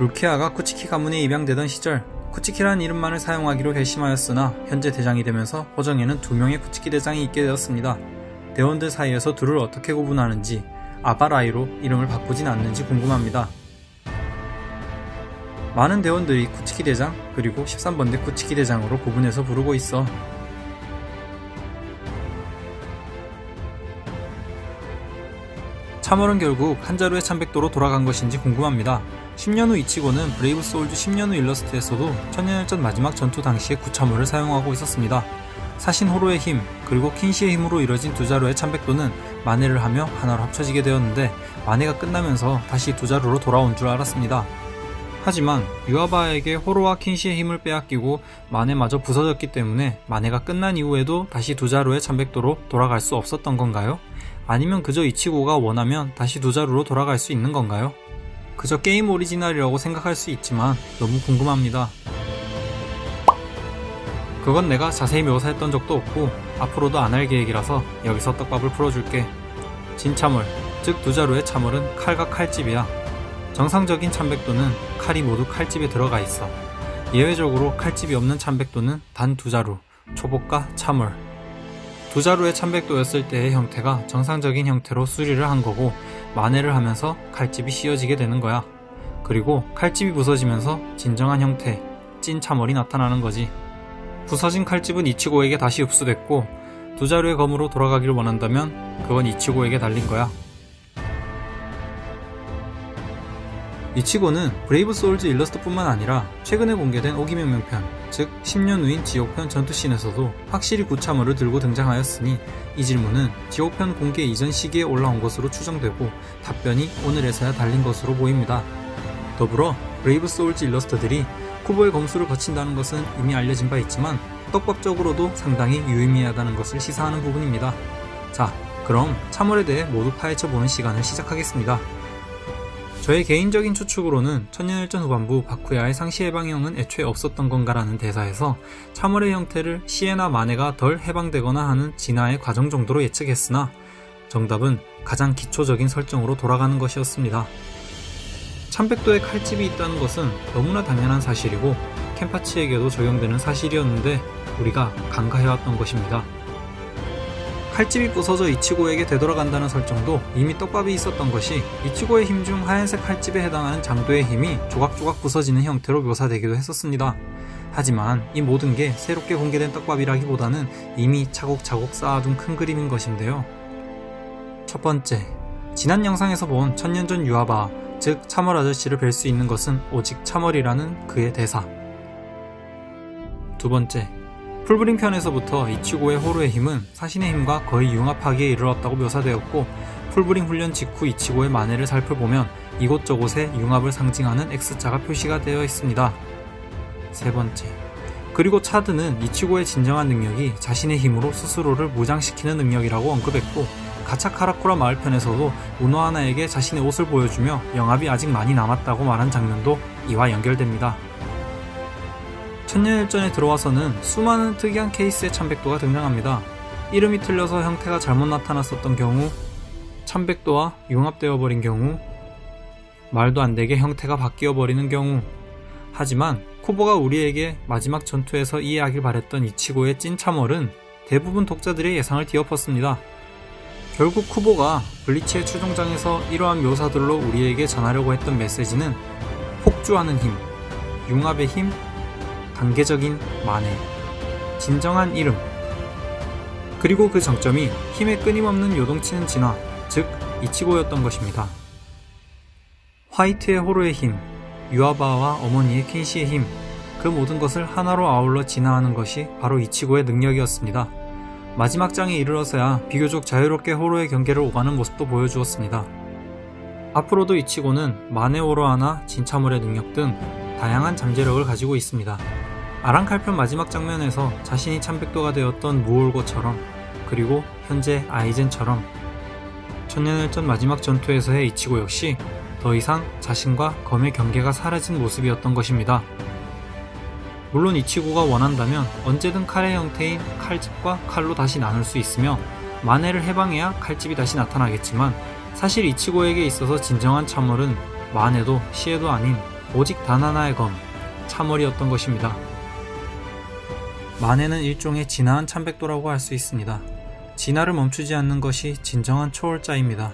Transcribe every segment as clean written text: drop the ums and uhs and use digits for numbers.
루키아가 쿠치키 가문에 입양되던 시절 쿠치키란 이름만을 사용하기로 결심하였으나 현재 대장이 되면서 호정에는 2명의 쿠치키 대장이 있게 되었습니다. 대원들 사이에서 둘을 어떻게 구분하는지 아바라이로 이름을 바꾸진 않는지 궁금합니다. 많은 대원들이 쿠치키 대장 그리고 13번대 쿠치키 대장으로 구분해서 부르고 있어. 참월은 결국 한자루의 참백도로 돌아간 것인지 궁금합니다. 10년 후 이치고는 브레이브 소울즈 10년 후 일러스트에서도 천년일전 마지막 전투 당시에 구참월을 사용하고 있었습니다. 사신 호로의 힘 그리고 킨시의 힘으로 이뤄진 두 자루의 참백도는 만회를 하며 하나로 합쳐지게 되었는데 만회가 끝나면서 다시 두 자루로 돌아온 줄 알았습니다. 하지만 유아바에게 호로와 킨시의 힘을 빼앗기고 만회마저 부서졌기 때문에 만회가 끝난 이후에도 다시 두 자루의 참백도로 돌아갈 수 없었던 건가요? 아니면 그저 이치고가 원하면 다시 두 자루로 돌아갈 수 있는 건가요? 그저 게임 오리지널이라고 생각할 수 있지만 너무 궁금합니다. 그건 내가 자세히 묘사했던 적도 없고 앞으로도 안 할 계획이라서 여기서 떡밥을 풀어줄게. 진참월, 즉 두 자루의 참월은 칼과 칼집이야. 정상적인 참백도는 칼이 모두 칼집에 들어가 있어. 예외적으로 칼집이 없는 참백도는 단 두 자루, 초복과 참월. 두 자루의 참백도였을 때의 형태가 정상적인 형태로 수리를 한 거고 만회를 하면서 칼집이 씌어지게 되는 거야. 그리고 칼집이 부서지면서 진정한 형태, 찐 참월이 나타나는 거지. 부서진 칼집은 이치고에게 다시 흡수됐고 두 자루의 검으로 돌아가기를 원한다면 그건 이치고에게 달린 거야. 이치고는 브레이브 소울즈 일러스트뿐만 아니라 최근에 공개된 오기명명편, 즉 10년 후인 지옥편 전투씬에서도 확실히 구참월을 들고 등장하였으니 이 질문은 지옥편 공개 이전 시기에 올라온 것으로 추정되고 답변이 오늘에서야 달린 것으로 보입니다. 더불어 브레이브 소울즈 일러스트들이 쿠보의 검수를 거친다는 것은 이미 알려진 바 있지만 떡밥적으로도 상당히 유의미하다는 것을 시사하는 부분입니다. 자, 그럼 참월에 대해 모두 파헤쳐보는 시간을 시작하겠습니다. 저의 개인적인 추측으로는 천년일전 후반부 바쿠야의 상시 해방형은 애초에 없었던 건가라는 대사에서 참월의 형태를 시에나 만회가 덜 해방되거나 하는 진화의 과정 정도로 예측했으나 정답은 가장 기초적인 설정으로 돌아가는 것이었습니다. 참백도에 칼집이 있다는 것은 너무나 당연한 사실이고 켄파치에게도 적용되는 사실이었는데 우리가 간과해왔던 것입니다. 칼집이 부서져 이치고에게 되돌아간다는 설정도 이미 떡밥이 있었던 것이 이치고의 힘 중 하얀색 칼집에 해당하는 장도의 힘이 조각조각 부서지는 형태로 묘사되기도 했었습니다. 하지만 이 모든 게 새롭게 공개된 떡밥이라기보다는 이미 차곡차곡 쌓아둔 큰 그림인 것인데요. 첫 번째, 지난 영상에서 본 천년전 유아바, 즉 참월 아저씨를 뵐 수 있는 것은 오직 참월이라는 그의 대사. 두 번째, 풀브링 편에서부터 이치고의 호루의 힘은 사신의 힘과 거의 융합하기에 이르렀다고 묘사되었고 풀브링 훈련 직후 이치고의 만회를 살펴보면 이곳저곳에 융합을 상징하는 X자가 표시가 되어 있습니다. 세 번째, 그리고 차드는 이치고의 진정한 능력이 자신의 힘으로 스스로를 무장시키는 능력이라고 언급했고 가차카라쿠라 마을편에서도 우노하나에게 자신의 옷을 보여주며 영합이 아직 많이 남았다고 말한 장면도 이와 연결됩니다. 천년일전에 들어와서는 수많은 특이한 케이스의 참백도가 등장합니다. 이름이 틀려서 형태가 잘못 나타났었던 경우, 참백도와 융합되어 버린 경우, 말도 안되게 형태가 바뀌어 버리는 경우. 하지만 쿠보가 우리에게 마지막 전투에서 이해하길 바랬던 이치고의 찐 참월은 대부분 독자들의 예상을 뒤엎었습니다. 결국 쿠보가 블리치의 추종장에서 이러한 묘사들로 우리에게 전하려고 했던 메시지는 폭주하는 힘, 융합의 힘, 단계적인 만회, 진정한 이름, 그리고 그 정점이 힘의 끊임없는 요동치는 진화, 즉 이치고였던 것입니다. 화이트의 호루의 힘, 유아바와 어머니의 킨시의 힘, 그 모든 것을 하나로 아울러 진화하는 것이 바로 이치고의 능력이었습니다. 마지막 장에 이르러서야 비교적 자유롭게 호로의 경계를 오가는 모습도 보여주었습니다. 앞으로도 이치고는 만회 오로하나 진참월의 능력 등 다양한 잠재력을 가지고 있습니다. 아랑칼편 마지막 장면에서 자신이 참백도가 되었던 무올고처럼, 그리고 현재 아이젠처럼 천년일전 마지막 전투에서의 이치고 역시 더 이상 자신과 검의 경계가 사라진 모습이었던 것입니다. 물론 이치고가 원한다면 언제든 칼의 형태인 칼집과 칼로 다시 나눌 수 있으며 만회를 해방해야 칼집이 다시 나타나겠지만 사실 이치고에게 있어서 진정한 참월은 만회도 시에도 아닌 오직 단 하나의 검, 참월이었던 것입니다. 만해는 일종의 진화한 참백도라고 할 수 있습니다. 진화를 멈추지 않는 것이 진정한 초월자입니다.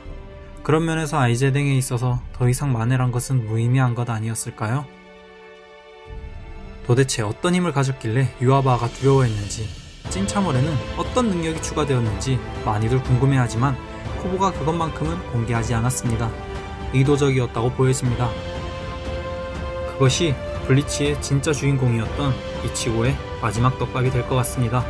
그런 면에서 아이제댕에 있어서 더 이상 만해란 것은 무의미한 것 아니었을까요? 도대체 어떤 힘을 가졌길래 유아바가 두려워했는지, 찐 참월에는 어떤 능력이 추가되었는지 많이들 궁금해하지만 코보가 그것만큼은 공개하지 않았습니다. 의도적이었다고 보여집니다. 그것이 블리치의 진짜 주인공이었던 이치고의 마지막 떡밥이 될 것 같습니다.